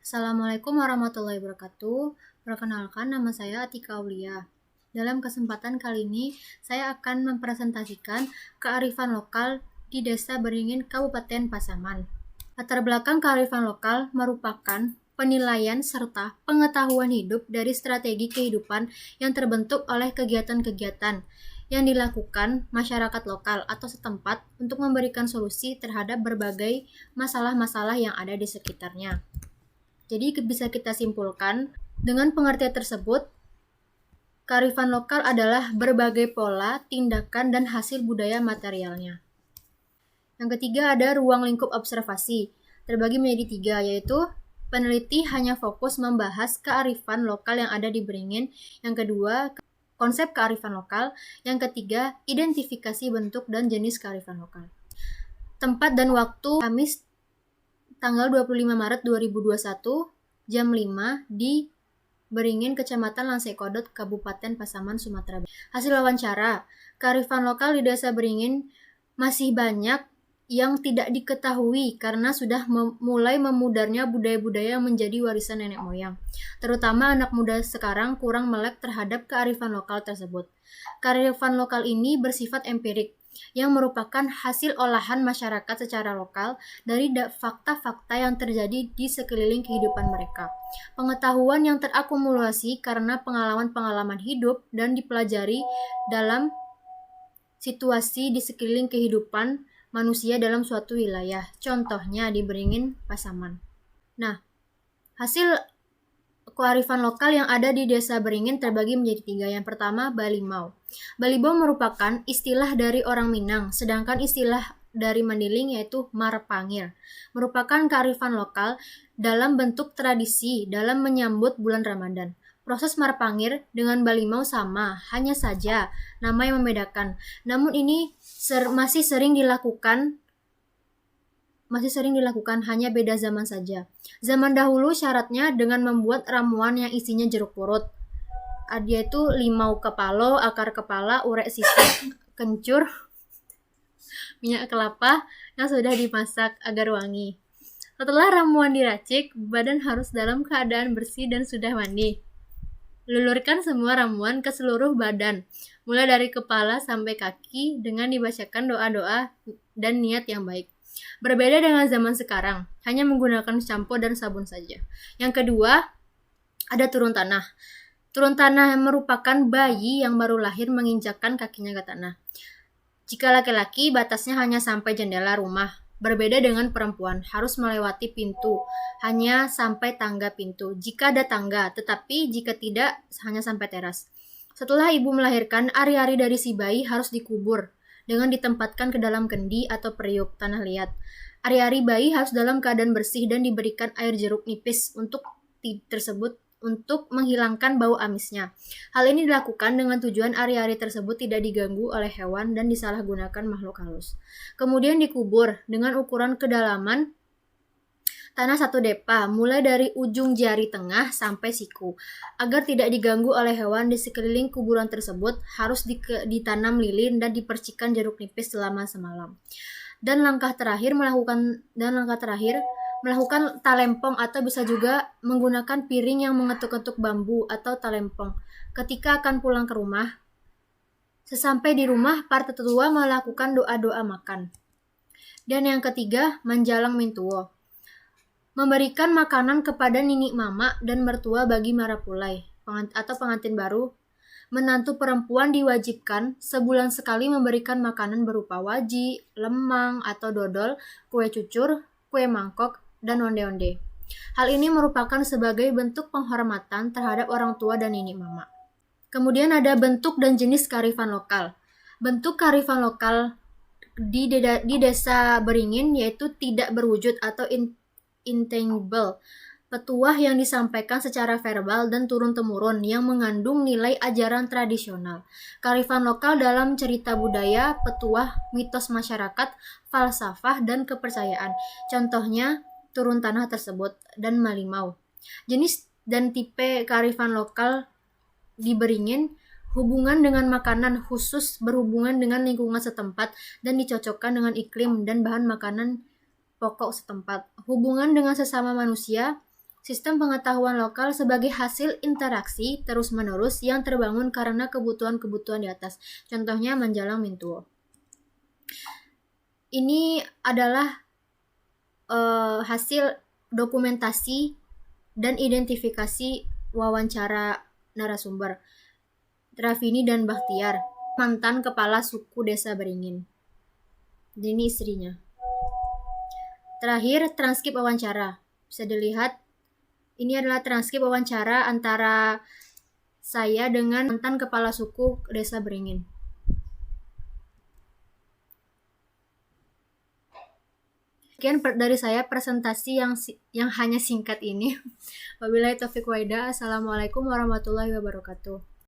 Assalamualaikum warahmatullahi wabarakatuh. Perkenalkan, nama saya Atika Aulia. Dalam kesempatan kali ini, saya akan mempresentasikan kearifan lokal di Desa Beringin, Kabupaten Pasaman. Latar belakang kearifan lokal merupakan penilaian serta pengetahuan hidup dari strategi kehidupan yang terbentuk oleh kegiatan-kegiatan yang dilakukan masyarakat lokal atau setempat untuk memberikan solusi terhadap berbagai masalah-masalah yang ada di sekitarnya. Jadi bisa kita simpulkan, dengan pengertian tersebut, kearifan lokal adalah berbagai pola, tindakan, dan hasil budaya materialnya. Yang ketiga ada ruang lingkup observasi, terbagi menjadi 3, yaitu peneliti hanya fokus membahas kearifan lokal yang ada di Beringin. Yang kedua, konsep kearifan lokal. Yang ketiga, identifikasi bentuk dan jenis kearifan lokal. Tempat dan waktu Kamis tanggal 25 Maret 2021 jam 5 di Beringin, Kecamatan Langsekodot, Kabupaten Pasaman, Sumatera Barat. Hasil wawancara, kearifan lokal di Desa Beringin masih banyak yang tidak diketahui karena sudah mulai memudarnya budaya-budaya yang menjadi warisan nenek moyang. Terutama anak muda sekarang kurang melek terhadap kearifan lokal tersebut. Kearifan lokal ini bersifat empirik, yang merupakan hasil olahan masyarakat secara lokal dari fakta-fakta yang terjadi di sekeliling kehidupan mereka. Pengetahuan yang terakumulasi karena pengalaman-pengalaman hidup dan dipelajari dalam situasi di sekeliling kehidupan manusia dalam suatu wilayah. Contohnya di Beringin, Pasaman. Nah, hasil kearifan lokal yang ada di Desa Beringin terbagi menjadi 3. Yang pertama, Balimau. Balimau merupakan istilah dari orang Minang, sedangkan istilah dari Mandiling yaitu Marpangir. Merupakan kearifan lokal dalam bentuk tradisi dalam menyambut bulan Ramadan. Proses Marpangir dengan Balimau sama, hanya saja nama yang membedakan. Namun ini masih sering dilakukan, hanya beda zaman saja. Zaman dahulu syaratnya dengan membuat ramuan yang isinya jeruk purut, yaitu limau kepalo, akar kepala, urek sisik, kencur, minyak kelapa yang sudah dimasak agar wangi. Setelah ramuan diracik, badan harus dalam keadaan bersih dan sudah mandi. Lulurkan semua ramuan ke seluruh badan, mulai dari kepala sampai kaki dengan dibacakan doa-doa dan niat yang baik. Berbeda dengan zaman sekarang, hanya menggunakan sampo dan sabun saja. Yang kedua, ada turun tanah. Turun tanah merupakan bayi yang baru lahir menginjakkan kakinya ke tanah. Jika laki-laki, batasnya hanya sampai jendela rumah. Berbeda dengan perempuan, harus melewati pintu, hanya sampai tangga pintu. Jika ada tangga, tetapi jika tidak, hanya sampai teras. Setelah ibu melahirkan, ari-ari dari si bayi harus dikubur dengan ditempatkan ke dalam kendi atau periuk tanah liat. Ari-ari bayi harus dalam keadaan bersih dan diberikan air jeruk nipis untuk menghilangkan bau amisnya. Hal ini dilakukan dengan tujuan ari-ari tersebut tidak diganggu oleh hewan dan disalahgunakan makhluk halus. Kemudian dikubur dengan ukuran kedalaman tanah 1 depa, mulai dari ujung jari tengah sampai siku. Agar tidak diganggu oleh hewan di sekeliling kuburan tersebut, harus ditanam lilin dan dipercikan jeruk nipis selama semalam. Dan langkah terakhir melakukan talempong atau bisa juga menggunakan piring yang mengetuk-ketuk bambu atau talempong. Ketika akan pulang ke rumah, sesampai di rumah, para tetua melakukan doa-doa makan. Dan yang ketiga, Manjalang Mintuwo. Memberikan makanan kepada nini mama dan mertua bagi marapulai atau pengantin baru. Menantu perempuan diwajibkan sebulan sekali memberikan makanan berupa waji, lemang atau dodol, kue cucur, kue mangkok, dan onde-onde. Hal ini merupakan sebagai bentuk penghormatan terhadap orang tua dan nini mama. Kemudian ada bentuk dan jenis kearifan lokal. Bentuk kearifan lokal di Desa Beringin yaitu tidak berwujud atau intangible. Petuah yang disampaikan secara verbal dan turun-temurun yang mengandung nilai ajaran tradisional. Kearifan lokal dalam cerita budaya, petuah, mitos masyarakat, falsafah, dan kepercayaan. Contohnya, turun tanah tersebut dan Malimau. Jenis dan tipe kearifan lokal di Beringin, hubungan dengan makanan khusus berhubungan dengan lingkungan setempat dan dicocokkan dengan iklim dan bahan makanan pokok setempat. Hubungan dengan sesama manusia, Sistem pengetahuan lokal sebagai hasil interaksi terus-menerus yang terbangun karena kebutuhan-kebutuhan di atas. Contohnya Manjalang Mintuo. Ini adalah hasil dokumentasi dan identifikasi wawancara narasumber. Rafini dan Bakhtiar, mantan kepala suku Desa Beringin. Ini istrinya. Terakhir, transkrip wawancara. Bisa dilihat, ini adalah transkrip wawancara antara saya dengan mantan kepala suku Desa Beringin. Sekian dari saya presentasi yang hanya singkat ini. Wabillahi taufiq wa hidayah. Assalamualaikum warahmatullahi wabarakatuh.